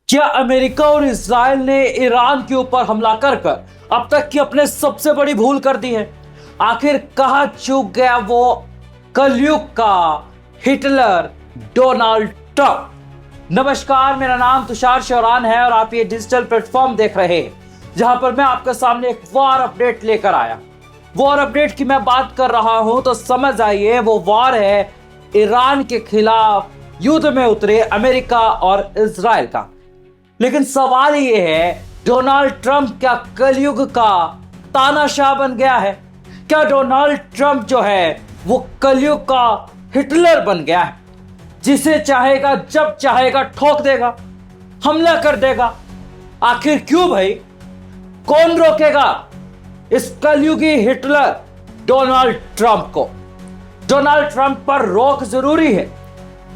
क्या अमेरिका और इजराइल ने ईरान के ऊपर हमला कर अब तक की अपने सबसे बड़ी भूल कर दी है? आखिर कहां चूक गया वो कलयुग का हिटलर डोनाल्ड ट्रंप? नमस्कार, मेरा नाम तुषार चौरान है और आप ये डिजिटल प्लेटफॉर्म देख रहे हैं जहां पर मैं आपके सामने एक वॉर अपडेट लेकर आया। वॉर अपडेट की मैं बात कर रहा हूं तो समझ आइए वो वॉर है ईरान के खिलाफ युद्ध में उतरे अमेरिका और इजराइल का। लेकिन सवाल ये है, डोनाल्ड ट्रंप क्या कलयुग का तानाशाह बन गया है? क्या डोनाल्ड ट्रंप जो है वो कलयुग का हिटलर बन गया है, जिसे चाहेगा जब चाहेगा ठोक देगा, हमला कर देगा? आखिर क्यों भाई? कौन रोकेगा इस कलयुगी हिटलर डोनाल्ड ट्रंप को? डोनाल्ड ट्रंप पर रोक जरूरी है।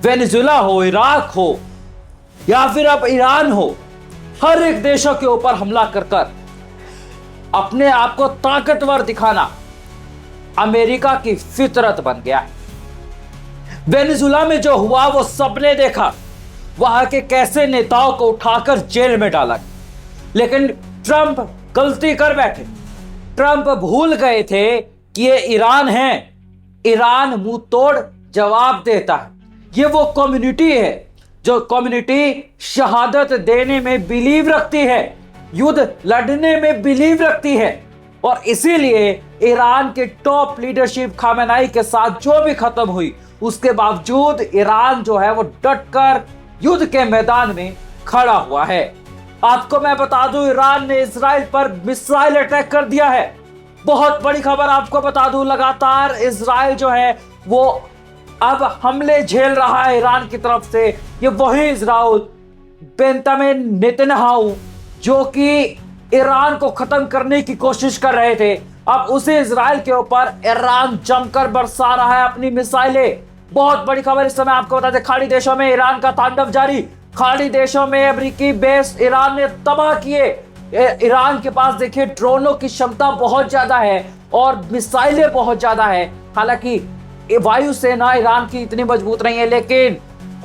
वेनेजुला हो, इराक हो या फिर अब ईरान हो, हर एक देशों के ऊपर हमला कर अपने आप को ताकतवर दिखाना अमेरिका की फितरत बन गया है। वेनेजुला में जो हुआ वो सबने देखा, वहां के कैसे नेताओं को उठाकर जेल में डाला। लेकिन ट्रंप गलती कर बैठे। ट्रंप भूल गए थे कि ये ईरान है, ईरान मुंह तोड़ जवाब देता है। ये वो कम्युनिटी है जो कम्युनिटी शहादत देने में बिलीव रखती है, युद्ध लड़ने में बिलीव रखती है। और इसीलिए ईरान के टॉप लीडरशिप खामेनाई के साथ जो भी खत्म हुई, उसके बावजूद ईरान जो है वो डटकर युद्ध के मैदान में खड़ा हुआ है। आपको मैं बता दूं, ईरान ने इजराइल पर मिसाइल अटैक कर दिया है। बहुत बड़ी खबर आपको बता दूं, लगातार इजराइल जो है वो अब हमले झेल रहा है ईरान की तरफ से। ये वही इजराइल बेंजामिन नेतन्याहू जो कि ईरान को खत्म करने की कोशिश कर रहे थे, अब उसी इजराइल के ऊपर ईरान जमकर बरसा रहा है अपनी मिसाइलें। बहुत बड़ी खबर इस समय आपको बता दें, खाड़ी देशों में ईरान का तांडव जारी। खाड़ी देशों में अमेरिकी बेस ईरान ने तबाह किए। ईरान के पास देखिए ड्रोनों की क्षमता बहुत ज्यादा है और मिसाइलें बहुत ज्यादा है। हालांकि वायुसेना ईरान की इतनी मजबूत नहीं है, लेकिन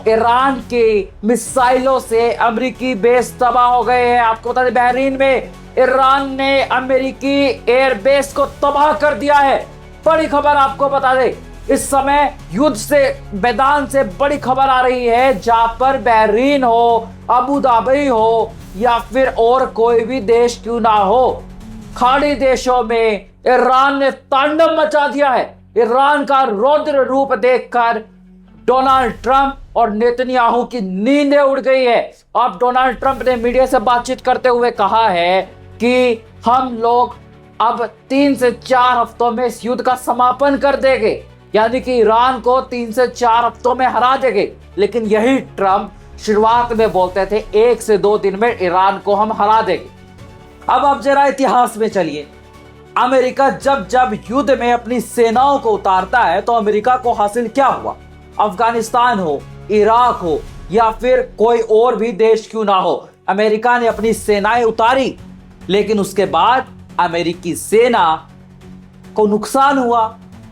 ईरान के मिसाइलों से अमेरिकी बेस तबाह हो गए हैं। आपको बता दें, बहरीन में ईरान ने अमेरिकी एयरबेस को तबाह कर दिया है। बड़ी खबर आपको बता दें, इस समय युद्ध से मैदान से बड़ी खबर आ रही है, जहां पर बहरीन हो, अबू धाबी हो या फिर और कोई भी देश क्यों ना हो, खाड़ी देशों में ईरान ने तांडव मचा दिया है। ईरान का रौद्र रूप देखकर डोनाल्ड ट्रंप और नेतन्याहू की नींदें उड़ गई है। अब डोनाल्ड ट्रंप ने मीडिया से बातचीत करते हुए कहा है कि हम लोग अब 3 से 4 हफ्तों में इस युद्ध का समापन कर देंगे, यानी कि ईरान को 3 से 4 हफ्तों में हरा देंगे। लेकिन यही ट्रंप शुरुआत में बोलते थे 1 से 2 दिन में ईरान को हम हरा देंगे। अब जरा इतिहास में चलिए। अमेरिका जब जब युद्ध में अपनी सेनाओं को उतारता है तो अमेरिका को हासिल क्या हुआ? अफगानिस्तान हो, इराक हो या फिर कोई और भी देश क्यों ना हो, अमेरिका ने अपनी सेनाएं उतारी। लेकिन उसके बाद अमेरिकी सेना को नुकसान हुआ,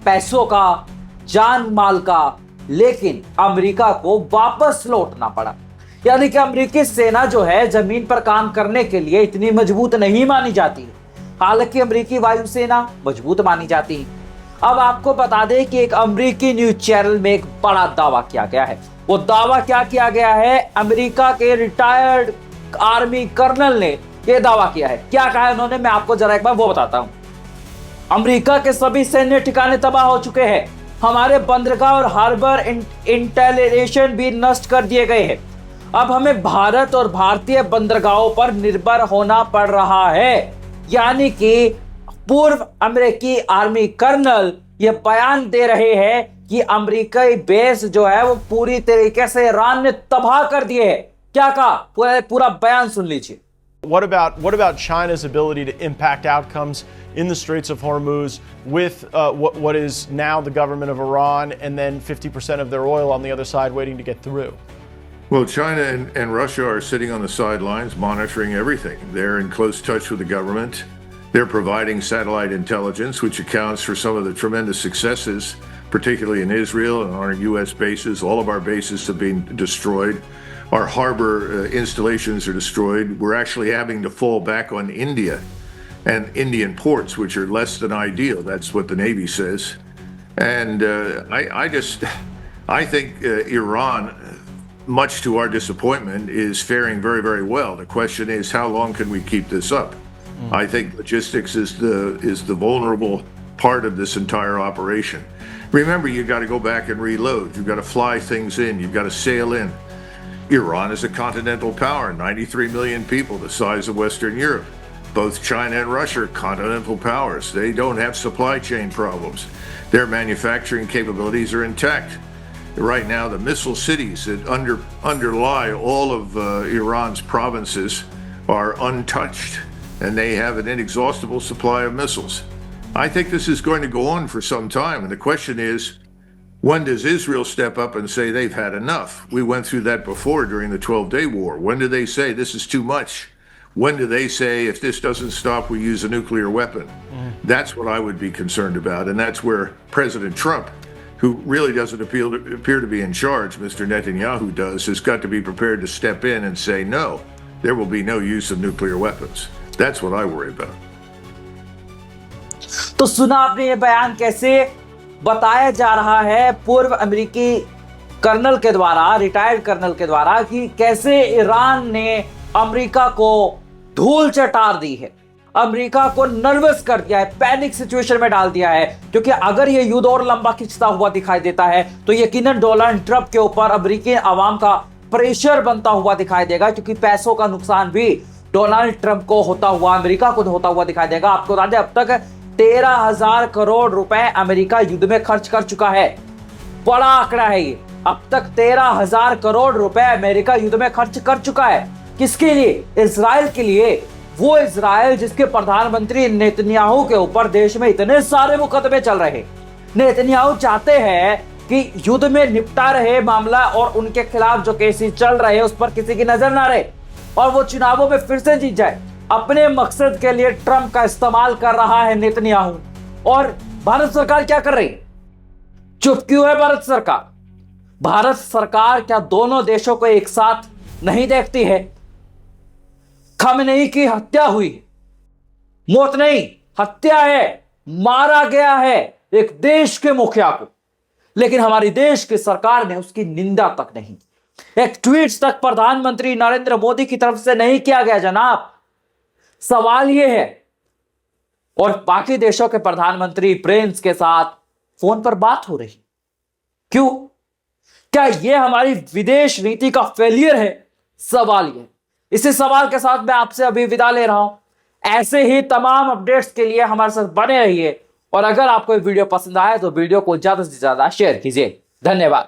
पैसों का, जान माल का, लेकिन अमेरिका को वापस लौटना पड़ा। यानी कि अमेरिकी सेना जो है जमीन पर काम करने के लिए इतनी मजबूत नहीं मानी जाती, हालांकि अमेरिकी वायुसेना मजबूत मानी जाती है। अब आपको बता दें कि एक अमेरिकी न्यूज चैनल में एक बड़ा दावा किया गया है। वो दावा क्या किया गया है? अमेरिका के रिटायर्ड आर्मी कर्नल ने यह दावा किया है। क्या कहा है उन्होंने, मैं आपको जरा एक बार वो बताता हूं। अमेरिका के सभी सैन्य ठिकाने तबाह हो चुके हैं, हमारे बंदरगाह और हार्बर इंस्टॉलेशन भी नष्ट कर दिए गए हैं। अब हमें भारत और भारतीय बंदरगाहों पर निर्भर होना पड़ रहा है। यानी कि पूर्व अमेरिकी आर्मी कर्नल ये बयान दे रहे हैं कि अमेरिकी बेस जो है वो पूरी तरीके से ईरान ने तबाह कर दिए है। क्या कहा, पूरा बयान सुन लीजिए। What about China's ability to impact outcomes in the Straits of Hormuz with what is now the government of Iran and then 50% of their oil on the other side waiting to get through? Well, China and Russia are sitting on the sidelines monitoring everything. They're in close touch with the government. They're providing satellite intelligence, which accounts for some of the tremendous successes, particularly in Israel and our U.S. bases. All of our bases have been destroyed. our harbor installations are destroyed. We're actually having to fall back on India and Indian ports, which are less than ideal. That's what the Navy says. And I think Iran, much to our disappointment, is faring very, very well. The question is, how long can we keep this up? I think logistics is the vulnerable part of this entire operation. Remember, you've got to go back and reload. You've got to fly things in. You've got to sail in. Iran is a continental power, 93 million people, the size of Western Europe. Both China and Russia are continental powers. They don't have supply chain problems. Their manufacturing capabilities are intact. Right now, the missile cities that underlie all of Iran's provinces are untouched, and they have an inexhaustible supply of missiles. I think this is going to go on for some time, and the question is, when does Israel step up and say they've had enough? We went through that before during the 12-day war. When do they say this is too much? When do they say if this doesn't stop, we use a nuclear weapon? That's what I would be concerned about, and that's where President Trump, who really doesn't appear to be in charge, Mr. Netanyahu does, has got to be prepared to step in and say, no, there will be no use of nuclear weapons. That's what I worry about. तो सुना आपने ये बयान कैसे बताया जा रहा है पूर्व अमेरिकी कर्नल के द्वारा, रिटायर्ड कर्नल के द्वारा, कि कैसे ईरान ने अमेरिका को धूल चटार दी है, अमेरिका को नर्वस कर दिया है, पैनिक सिचुएशन में डाल दिया है। क्योंकि अगर ये युद्ध और लंबा खिंचता हुआ दिखाई देता है तो यकीनन डोनाल्ड ट्रंप के ऊपर अमेरिकी आवाम का प्रेशर बनता हुआ दिखाई देगा, क्योंकि पैसों का नुकसान भी डोनाल्ड ट्रंप को होता हुआ, अमेरिका को होता हुआ दिखाई देगा। आपको बता दें, अब तक 13,000 करोड़ रुपए अमेरिका युद्ध में खर्च कर चुका है। बड़ा आंकड़ा है ये। अब तक 13,000 करोड़ रुपए अमेरिका युद्ध में खर्च कर चुका है। किसके लिए? इजराइल के लिए। वो इजराइल जिसके प्रधानमंत्री नेतन्याहू के ऊपर देश में इतने सारे मुकदमे चल रहे। नेतन्याहू चाहते हैं कि युद्ध में निपटा रहे मामला और उनके खिलाफ जो केसेस चल रहे हैं उस पर किसी की नजर ना रहे और वो चुनावों में फिर से जीत जाए। अपने मकसद के लिए ट्रंप का इस्तेमाल कर रहा है नेतन्याहू। और भारत सरकार क्या कर रही है? चुप क्यों है भारत सरकार? भारत सरकार क्या दोनों देशों को एक साथ नहीं देखती है? खमेनी की हत्या हुई, मौत नहीं, हत्या है, मारा गया है एक देश के मुखिया को, लेकिन हमारी देश की सरकार ने उसकी निंदा तक नहीं, एक ट्वीट तक प्रधानमंत्री नरेंद्र मोदी की तरफ से नहीं किया गया। जनाब, सवाल यह है, और बाकी देशों के प्रधानमंत्री प्रिंस के साथ फोन पर बात हो रही, क्यों? क्या यह हमारी विदेश नीति का फेलियर है? सवाल यह। इसी सवाल के साथ मैं आपसे अभी विदा ले रहा हूं। ऐसे ही तमाम अपडेट्स के लिए हमारे साथ बने रहिए और अगर आपको वीडियो पसंद आए तो वीडियो को ज्यादा से ज्यादा शेयर कीजिए। धन्यवाद।